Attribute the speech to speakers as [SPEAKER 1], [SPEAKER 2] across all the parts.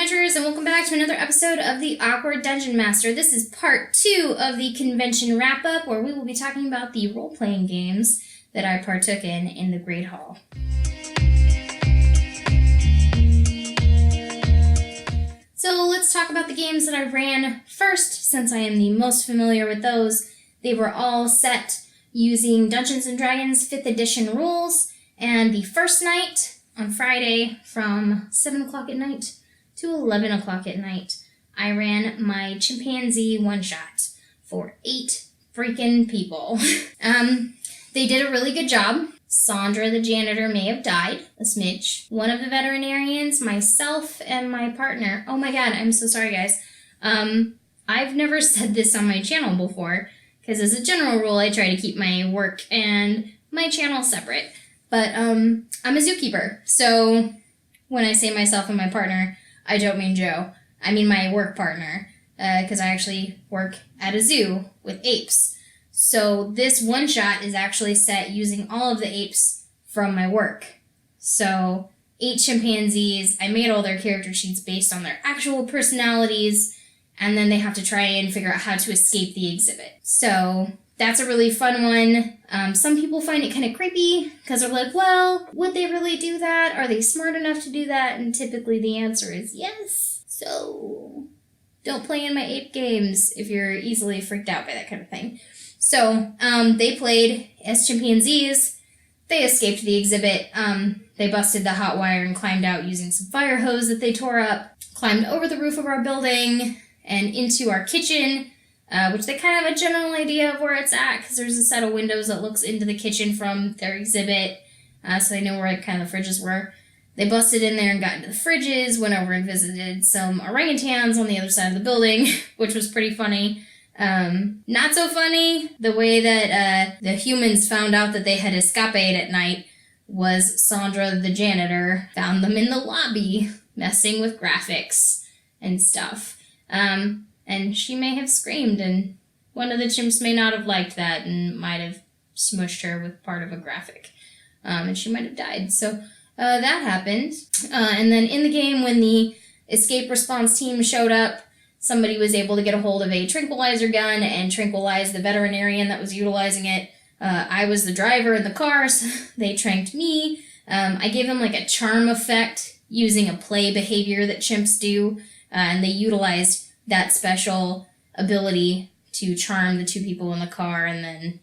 [SPEAKER 1] adventurers, and welcome back to another episode of the Awkward Dungeon Master. This is part 2 of the convention wrap-up, where we will be talking about the role-playing games that I partook in the Great Hall. So let's talk about the games that I ran first, since I am the most familiar with those. They were all set using Dungeons & Dragons 5th edition rules, and the first night, on Friday, from 7 o'clock at night to 11 o'clock at night, I ran my chimpanzee one-shot for 8 freaking people. They did a really good job. Sandra, the janitor, may have died, a smidge. One of the veterinarians, myself, and my partner. Oh my god, I'm so sorry, guys. I've never said this on my channel before, because as a general rule, I try to keep my work and my channel separate. But I'm a zookeeper, so when I say myself and my partner, I don't mean Joe. I mean my work partner, because I actually work at a zoo with apes. So this one-shot is actually set using all of the apes from my work. So 8 chimpanzees, I made all their character sheets based on their actual personalities, and then they have to try and figure out how to escape the exhibit. So that's a really fun one. Some people find it kind of creepy because they're like, well, would they really do that? Are they smart enough to do that? And typically the answer is yes. So don't play in my ape games if you're easily freaked out by that kind of thing. So they played as chimpanzees. They escaped the exhibit. They busted the hot wire and climbed out using some fire hose that they tore up, climbed over the roof of our building and into our kitchen, which they kind of have a general idea of where it's at, because there's a set of windows that looks into the kitchen from their exhibit, so they know where kind of the fridges were. They busted in there and got into the fridges, went over and visited some orangutans on the other side of the building, which was pretty funny. Not so funny, the way that the humans found out that they had escaped at night was Sandra, the janitor, found them in the lobby, messing with graphics and stuff. And she may have screamed, and one of the chimps may not have liked that and might have smushed her with part of a graphic. And she might have died. So that happened. And then in the game, when the escape response team showed up, somebody was able to get a hold of a tranquilizer gun and tranquilize the veterinarian that was utilizing it. I was the driver in the car, so they tranked me. I gave them like a charm effect using a play behavior that chimps do, and they utilized that special ability to charm the 2 people in the car and then,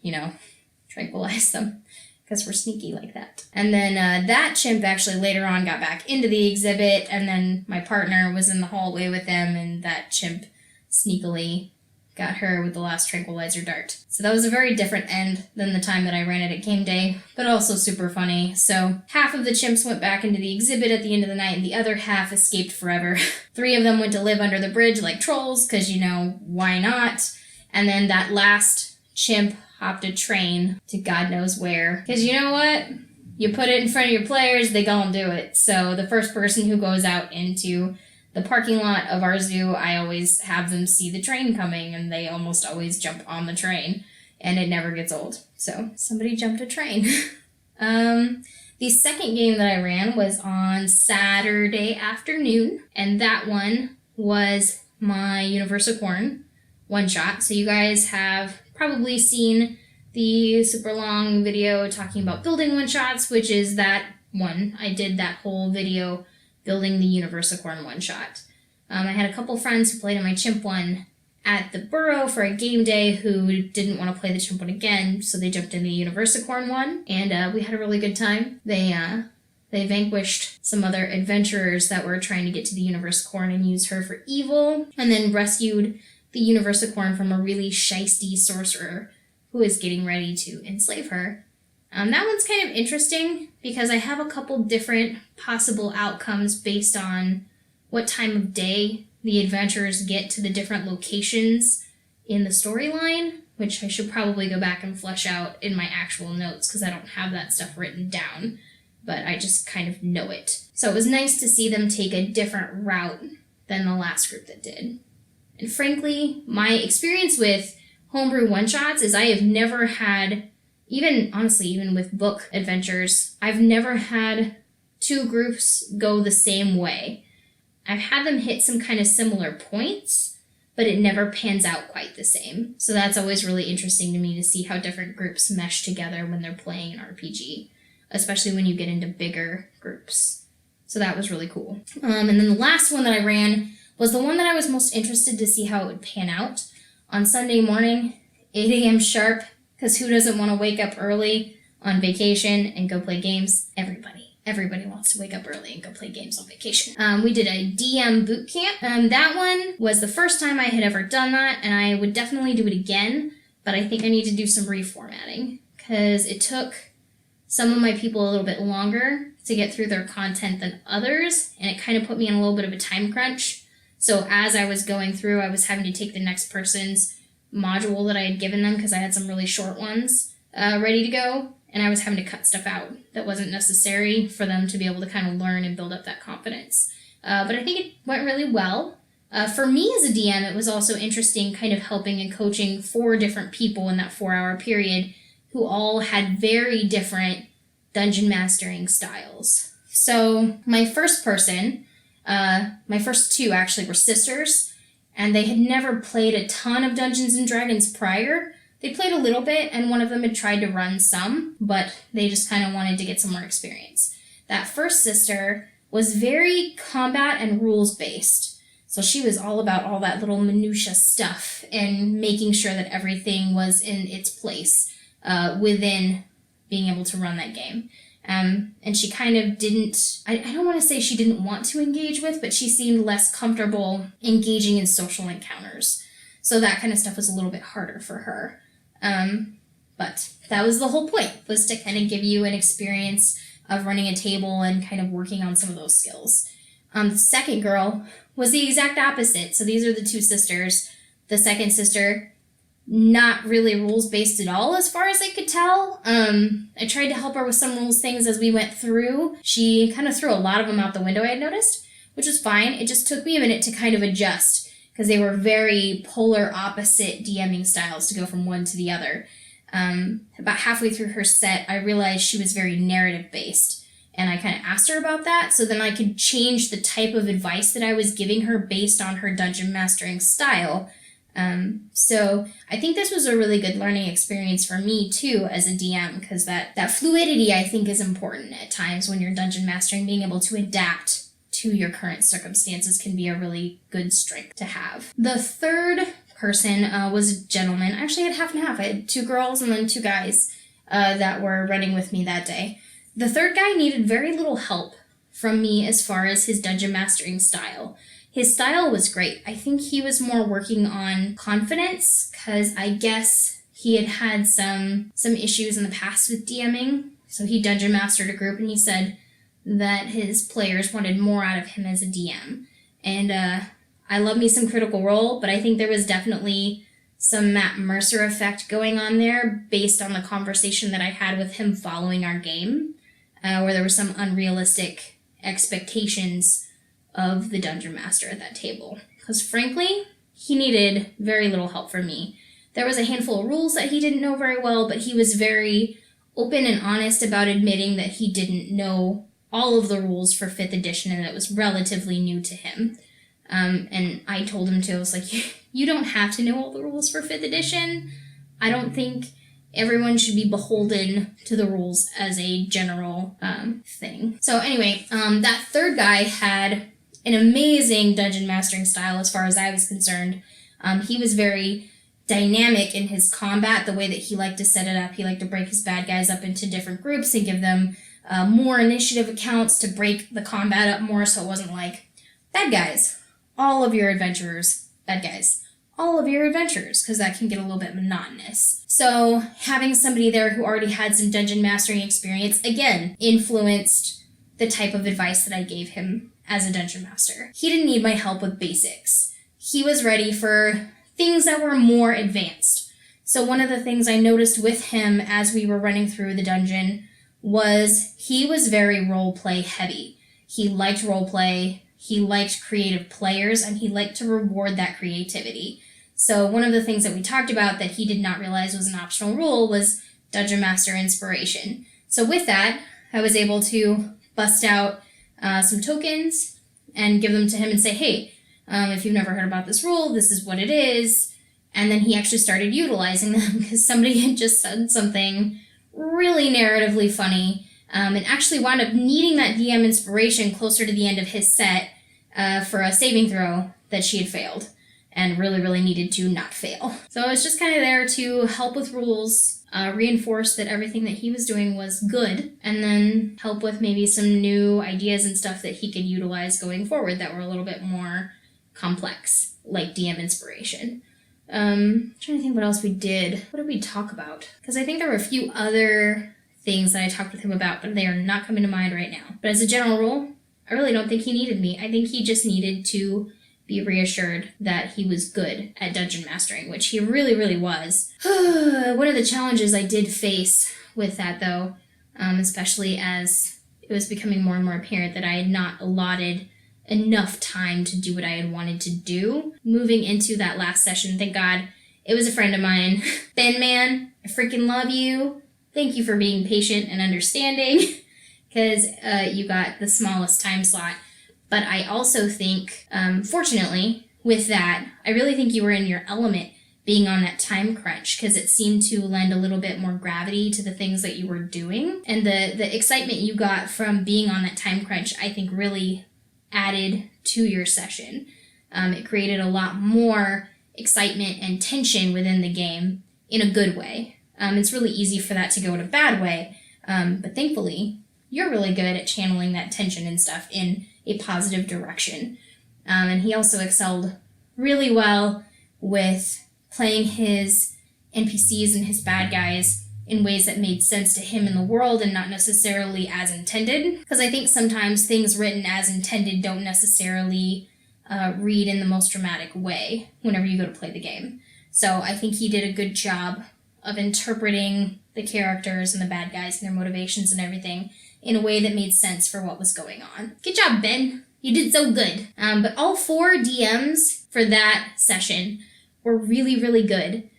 [SPEAKER 1] tranquilize them, because we're sneaky like that. And then that chimp actually later on got back into the exhibit, and then my partner was in the hallway with them, and that chimp sneakily got her with the last tranquilizer dart. So that was a very different end than the time that I ran it at game day, but also super funny. So half of the chimps went back into the exhibit at the end of the night, and the other half escaped forever. 3 of them went to live under the bridge like trolls, because, why not? And then that last chimp hopped a train to God knows where. Because you know what? You put it in front of your players, they gonna do it. So the first person who goes out into the parking lot of our zoo, I always have them see the train coming, and they almost always jump on the train, and it never gets old. So somebody jumped a train. The second game that I ran was on Saturday afternoon, and that one was my Universicorn one-shot. So you guys have probably seen the super long video talking about building one-shots, which is that one. I did that whole video building the Universicorn one-shot. I had a couple friends who played in my chimp one at the Burrow for a game day who didn't want to play the chimp one again, so they jumped in the Universicorn one, and we had a really good time. They vanquished some other adventurers that were trying to get to the Universicorn and use her for evil, and then rescued the Universicorn from a really shisty sorcerer who is getting ready to enslave her. That one's kind of interesting because I have a couple different possible outcomes based on what time of day the adventurers get to the different locations in the storyline, which I should probably go back and flesh out in my actual notes because I don't have that stuff written down, but I just kind of know it. So it was nice to see them take a different route than the last group that did. And frankly, my experience with homebrew one-shots is I have never had, even with book adventures, I've never had 2 groups go the same way. I've had them hit some kind of similar points, but it never pans out quite the same. So that's always really interesting to me to see how different groups mesh together when they're playing an RPG, especially when you get into bigger groups. So that was really cool. And then the last one that I ran was the one that I was most interested to see how it would pan out. On Sunday morning, 8 a.m. sharp, because who doesn't want to wake up early on vacation and go play games? Everybody wants to wake up early and go play games on vacation. We did a DM boot camp. That one was the first time I had ever done that, and I would definitely do it again, but I think I need to do some reformatting, because it took some of my people a little bit longer to get through their content than others, and it kind of put me in a little bit of a time crunch. So as I was going through, I was having to take the next person's module that I had given them, because I had some really short ones ready to go, and I was having to cut stuff out that wasn't necessary for them to be able to kind of learn and build up that confidence. But I think it went really well. For me as a DM, it was also interesting kind of helping and coaching 4 different people in that 4-hour period who all had very different dungeon mastering styles. So my first person, my first 2 actually were sisters, and they had never played a ton of Dungeons & Dragons prior. They played a little bit, and one of them had tried to run some, but they just kind of wanted to get some more experience. That first sister was very combat and rules-based. So she was all about all that little minutia stuff and making sure that everything was in its place within being able to run that game. And she kind of didn't, I don't want to say she didn't want to engage with, but she seemed less comfortable engaging in social encounters. So that kind of stuff was a little bit harder for her. But that was the whole point, was to kind of give you an experience of running a table and kind of working on some of those skills. The second girl was the exact opposite. So these are the 2 sisters. The second sister, not really rules-based at all as far as I could tell. I tried to help her with some rules things as we went through. She kind of threw a lot of them out the window, I had noticed, which was fine. It just took me a minute to kind of adjust, because they were very polar opposite DMing styles to go from one to the other. About halfway through her set, I realized she was very narrative-based, and I kind of asked her about that, so then I could change the type of advice that I was giving her based on her dungeon mastering style. So I think this was a really good learning experience for me, too, as a DM, because that fluidity, I think, is important at times when you're dungeon mastering. Being able to adapt to your current circumstances can be a really good strength to have. The third person was a gentleman. I actually had half and half. I had 2 girls and then 2 guys that were running with me that day. The third guy needed very little help from me as far as his dungeon mastering style. His style was great. I think he was more working on confidence, because I guess he had had some issues in the past with DMing. So he dungeon mastered a group, and he said that his players wanted more out of him as a DM. And I love me some Critical Role, but I think there was definitely some Matt Mercer effect going on there based on the conversation that I had with him following our game, where there were some unrealistic expectations of the Dungeon Master at that table. Because frankly, he needed very little help from me. There was a handful of rules that he didn't know very well, but he was very open and honest about admitting that he didn't know all of the rules for 5th edition, and it was relatively new to him. And I told him to, I was like, you don't have to know all the rules for 5th edition. I don't think everyone should be beholden to the rules as a general thing. So anyway, that third guy had an amazing dungeon mastering style as far as I was concerned. He was very dynamic in his combat, the way that he liked to set it up. He liked to break his bad guys up into different groups and give them more initiative accounts to break the combat up more, so it wasn't like, bad guys, all of your adventurers, bad guys, all of your adventurers, because that can get a little bit monotonous. So having somebody there who already had some dungeon mastering experience, again, influenced the type of advice that I gave him as a dungeon master. He didn't need my help with basics. He was ready for things that were more advanced. So one of the things I noticed with him as we were running through the dungeon was he was very roleplay heavy. He liked roleplay, he liked creative players, and he liked to reward that creativity. So one of the things that we talked about that he did not realize was an optional rule was Dungeon Master Inspiration. So with that, I was able to bust out some tokens and give them to him and say, hey, if you've never heard about this rule, this is what it is. And then he actually started utilizing them because somebody had just said something really narratively funny, and actually wound up needing that DM inspiration closer to the end of his set for a saving throw that she had failed and really, really needed to not fail. So I was just kind of there to help with rules, reinforce that everything that he was doing was good, and then help with maybe some new ideas and stuff that he could utilize going forward that were a little bit more complex, like DM inspiration. I'm trying to think what else we did. What did we talk about? Because I think there were a few other things that I talked with him about, but they are not coming to mind right now. But as a general rule, I really don't think he needed me. I think he just needed to be reassured that he was good at dungeon mastering, which he really, really was. One of the challenges I did face with that, though, especially as it was becoming more and more apparent that I had not allotted enough time to do what I had wanted to do. Moving into that last session, thank God, it was a friend of mine. Ben, man, I freaking love you. Thank you for being patient and understanding, because you got the smallest time slot. But I also think, fortunately, with that, I really think you were in your element being on that time crunch, because it seemed to lend a little bit more gravity to the things that you were doing. And the excitement you got from being on that time crunch, I think really added to your session. It created a lot more excitement and tension within the game in a good way. It's really easy for that to go in a bad way, but thankfully, you're really good at channeling that tension and stuff in a positive direction. And he also excelled really well with playing his NPCs and his bad guys in ways that made sense to him in the world and not necessarily as intended. Because I think sometimes things written as intended don't necessarily read in the most dramatic way whenever you go to play the game. So I think he did a good job of interpreting the characters and the bad guys and their motivations and everything in a way that made sense for what was going on. Good job, Ben. You did so good. But all 4 DMs for that session were really, really good,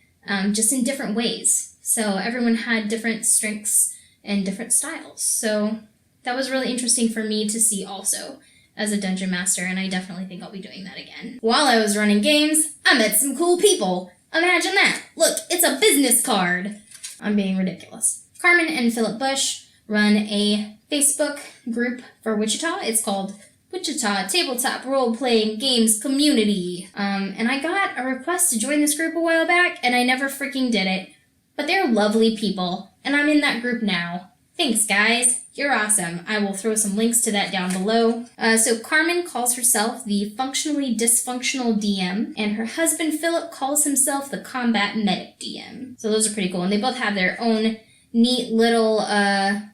[SPEAKER 1] just in different ways. So everyone had different strengths and different styles. So that was really interesting for me to see also as a dungeon master, and I definitely think I'll be doing that again. While I was running games, I met some cool people. Imagine that. Look, it's a business card. I'm being ridiculous. Carmen and Philip Bush run a Facebook group for Wichita. It's called Wichita Tabletop Role-Playing Games Community. And I got a request to join this group a while back, and I never freaking did it. But they're lovely people, and I'm in that group now. Thanks, guys. You're awesome. I will throw some links to that down below. So Carmen calls herself the Functionally Dysfunctional DM, and her husband Philip calls himself the Combat Medic DM. So those are pretty cool, and they both have their own neat little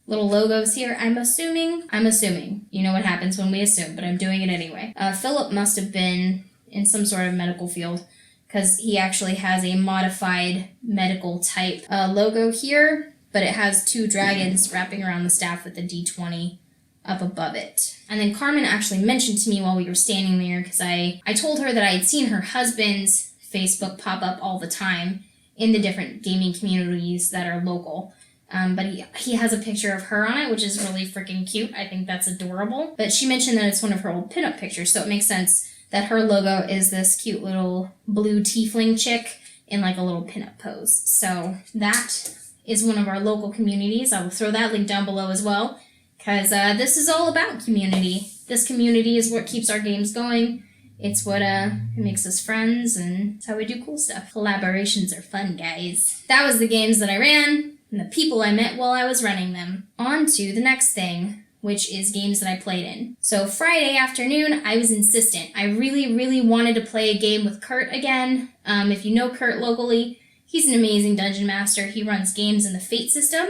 [SPEAKER 1] logos here. I'm assuming. You know what happens when we assume, but I'm doing it anyway. Philip must have been in some sort of medical field, because he actually has a modified medical type logo here, but it has 2 dragons wrapping around the staff with a D20 up above it. And then Carmen actually mentioned to me while we were standing there, because I told her that I had seen her husband's Facebook pop up all the time in the different gaming communities that are local. But he has a picture of her on it, which is really freaking cute. I think that's adorable. But she mentioned that it's one of her old pinup pictures, so it makes sense that her logo is this cute little blue tiefling chick in like a little pinup pose. So that is one of our local communities. I will throw that link down below as well, because this is all about community. This community is what keeps our games going. It's what it makes us friends, and it's how we do cool stuff. Collaborations are fun, guys. That was the games that I ran and the people I met while I was running them. On to the next thing, which is games that I played in. So Friday afternoon, I was insistent. I really, really wanted to play a game with Kurt again. If you know Kurt locally, he's an amazing dungeon master. He runs games in the Fate system,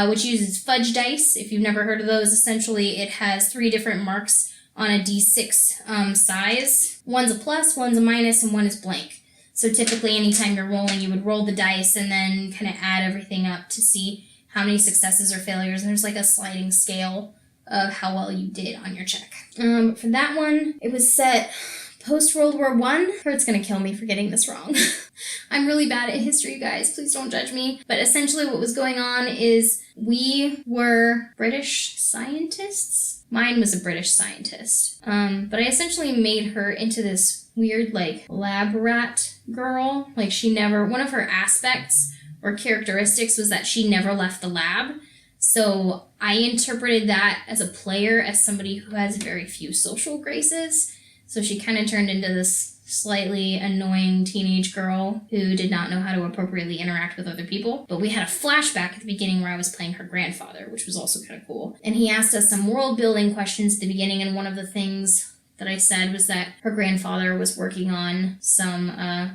[SPEAKER 1] which uses fudge dice. If you've never heard of those, essentially it has 3 different marks on a D6 size. One's a plus, one's a minus, and one is blank. So typically anytime you're rolling, you would roll the dice and then kind of add everything up to see how many successes or failures. And there's like a sliding scale of how well you did on your check. For that one, it was set post-World War I. Kurt's gonna kill me for getting this wrong. I'm really bad at history, you guys. Please don't judge me. But essentially what was going on is we were British scientists. Mine was a British scientist. But I essentially made her into this weird, like, lab rat girl. Like, one of her aspects or characteristics was that she never left the lab. So I interpreted that as a player as somebody who has very few social graces. So she kind of turned into this slightly annoying teenage girl who did not know how to appropriately interact with other people. But we had a flashback at the beginning where I was playing her grandfather, which was also kind of cool. And he asked us some world building questions at the beginning, and one of the things that I said was that her grandfather was working on some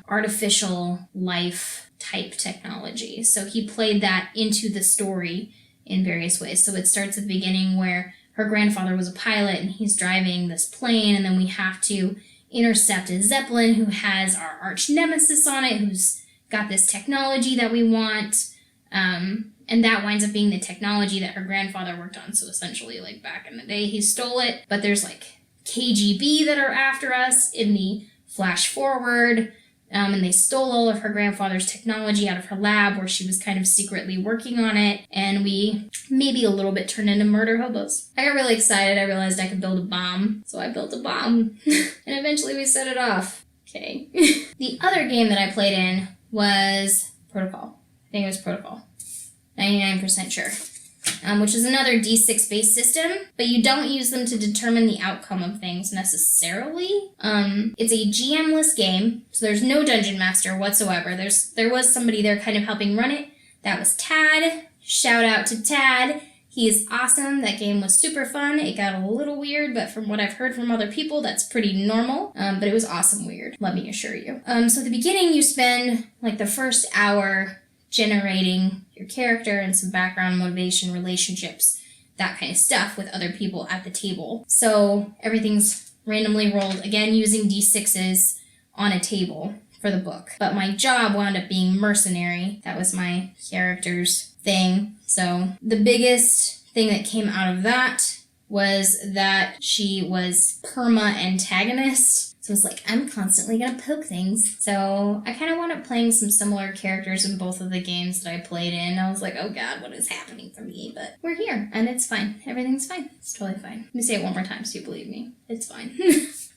[SPEAKER 1] artificial life type technology. So he played that into the story in various ways. So it starts at the beginning where her grandfather was a pilot and he's driving this plane, and then we have to intercept a Zeppelin who has our arch nemesis on it, who's got this technology that we want. And that winds up being the technology that her grandfather worked on. So essentially, like, back in the day, he stole it. But there's, like, KGB that are after us in the flash forward. And they stole all of her grandfather's technology out of her lab where she was kind of secretly working on it. And we maybe a little bit turned into murder hobos. I got really excited. I realized I could build a bomb. So I built a bomb. And eventually we set it off. Okay. The other game that I played in was Protocol. I think it was Protocol. 99% sure. Which is another D6 based system, but you don't use them to determine the outcome of things necessarily. It's a GM-less game, so there's no dungeon master whatsoever. There was somebody there kind of helping run it. That was Tad. Shout out to Tad. He is awesome. That game was super fun. It got a little weird, but from what I've heard from other people, that's pretty normal. But it was awesome weird, let me assure you. So at the beginning, you spend like the first hour generating your character and some background, motivation, relationships, that kind of stuff with other people at the table. So everything's randomly rolled, again using D6s on a table for the book. But my job wound up being mercenary. That was my character's thing. So the biggest thing that came out of that was that she was perma-antagonist. So it's like, I'm constantly going to poke things. So I kind of wound up playing some similar characters in both of the games that I played in. I was like, oh God, what is happening for me? But we're here, and it's fine. Everything's fine. It's totally fine. Let me say it one more time so you believe me. It's fine.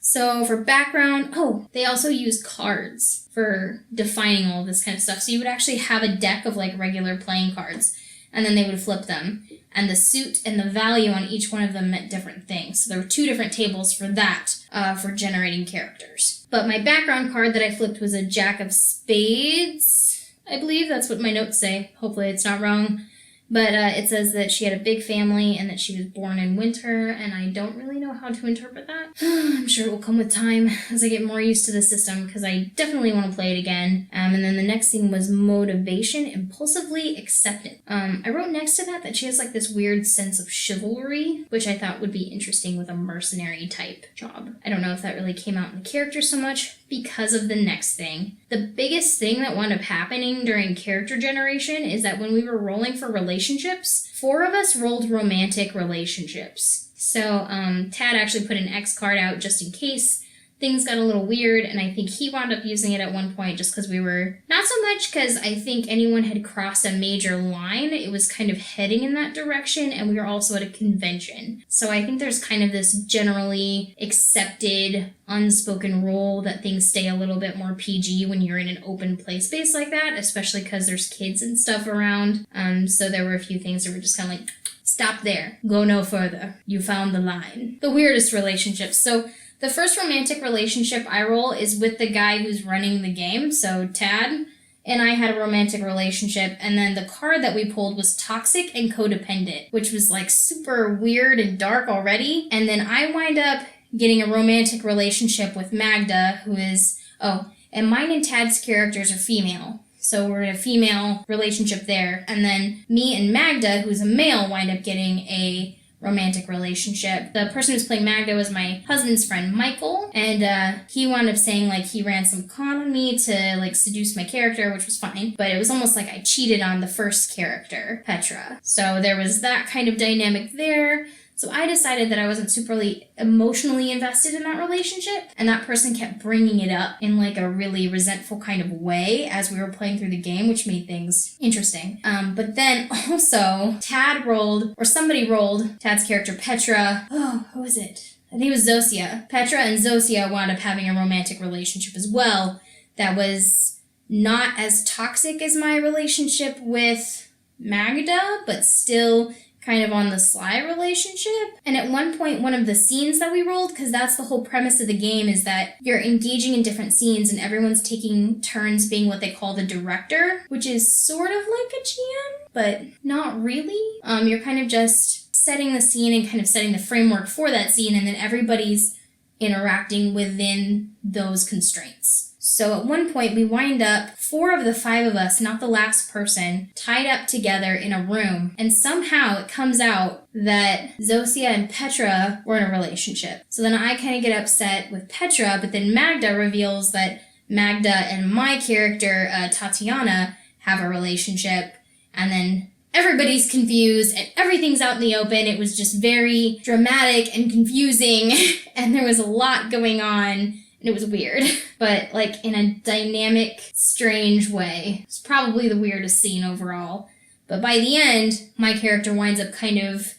[SPEAKER 1] So for background, they also use cards for defining all this kind of stuff. So you would actually have a deck of like regular playing cards, and then they would flip them. And the suit and the value on each one of them meant different things. So there were 2 different tables for that, for generating characters. But my background card that I flipped was a Jack of Spades. I believe that's what my notes say. Hopefully it's not wrong. But it says that she had a big family and that she was born in winter, and I don't really know how to interpret that. I'm sure it will come with time as I get more used to the system, because I definitely want to play it again. And then the next thing was motivation, impulsively acceptance. I wrote next to that she has like this weird sense of chivalry, which I thought would be interesting with a mercenary type job. I don't know if that really came out in the character so much because of the next thing. The biggest thing that wound up happening during character generation is that when we were rolling for relationships, 4 of us rolled romantic relationships. So Tad actually put an X card out just in case things got a little weird, and I think he wound up using it at one point just because we were, not so much because I think anyone had crossed a major line, it was kind of heading in that direction, and we were also at a convention. So I think there's kind of this generally accepted, unspoken rule that things stay a little bit more PG when you're in an open play space like that, especially because there's kids and stuff around. So there were a few things that were just kind of like, stop there, go no further, you found the line. The weirdest relationships. So the first romantic relationship I roll is with the guy who's running the game, so Tad and I had a romantic relationship, and then the card that we pulled was toxic and codependent, which was like super weird and dark already. And then I wind up getting a romantic relationship with Magda, who is, and mine and Tad's characters are female. So we're in a female relationship there. And then me and Magda, who's a male, wind up getting a romantic relationship. The person who's playing Magda was my husband's friend, Michael, and he wound up saying like he ran some con on me to like seduce my character, which was fine, but it was almost like I cheated on the first character, Petra. So there was that kind of dynamic there. So I decided that I wasn't superly emotionally invested in that relationship, and that person kept bringing it up in like a really resentful kind of way as we were playing through the game, which made things interesting. But then also, somebody rolled Tad's character Petra. Oh, who was it? I think it was Zosia. Petra and Zosia wound up having a romantic relationship as well that was not as toxic as my relationship with Magda, but still kind of on the sly relationship. And at one point, one of the scenes that we rolled, because that's the whole premise of the game, is that you're engaging in different scenes and everyone's taking turns being what they call the director, which is sort of like a GM, but not really. You're kind of just setting the scene and kind of setting the framework for that scene, and then everybody's interacting within those constraints. So at one point, we wind up, 4 of the 5 of us, not the last person, tied up together in a room. And somehow it comes out that Zosia and Petra were in a relationship. So then I kind of get upset with Petra, but then Magda reveals that Magda and my character, Tatiana, have a relationship. And then everybody's confused and everything's out in the open. It was just very dramatic and confusing, and there was a lot going on. And it was weird, but like in a dynamic, strange way. It's probably the weirdest scene overall. But by the end, my character winds up kind of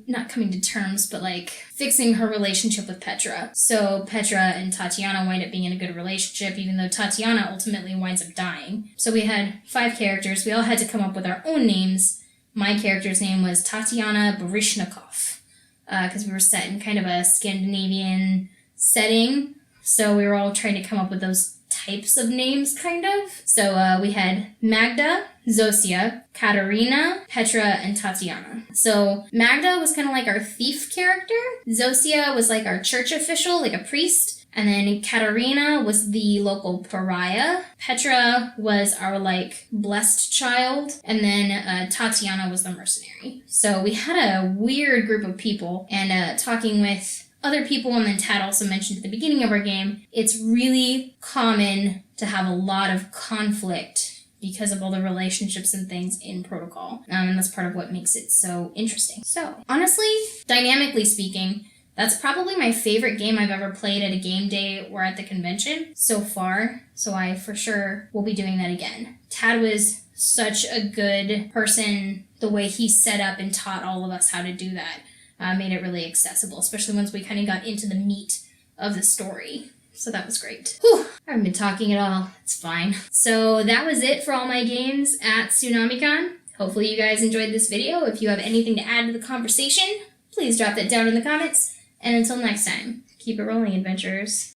[SPEAKER 1] not coming to terms, but like fixing her relationship with Petra. So Petra and Tatiana wind up being in a good relationship, even though Tatiana ultimately winds up dying. So we had 5 characters. We all had to come up with our own names. My character's name was Tatiana Baryshnikov, because we were set in kind of a Scandinavian setting. So we were all trying to come up with those types of names, kind of. So we had Magda, Zosia, Katarina, Petra, and Tatiana. So Magda was kind of like our thief character. Zosia was like our church official, like a priest. And then Katarina was the local pariah. Petra was our like blessed child. And then Tatiana was the mercenary. So we had a weird group of people, and talking with other people, and then Tad also mentioned at the beginning of our game, it's really common to have a lot of conflict because of all the relationships and things in Protocol. And that's part of what makes it so interesting. So, honestly, dynamically speaking, that's probably my favorite game I've ever played at a game day or at the convention so far. So I for sure will be doing that again. Tad was such a good person, the way he set up and taught all of us how to do that. Made it really accessible, especially once we kind of got into the meat of the story. So that was great. Whew, I haven't been talking at all. It's fine. So that was it for all my games at Tsunamicon. Hopefully you guys enjoyed this video. If you have anything to add to the conversation, please drop that down in the comments. And until next time, keep it rolling, adventurers.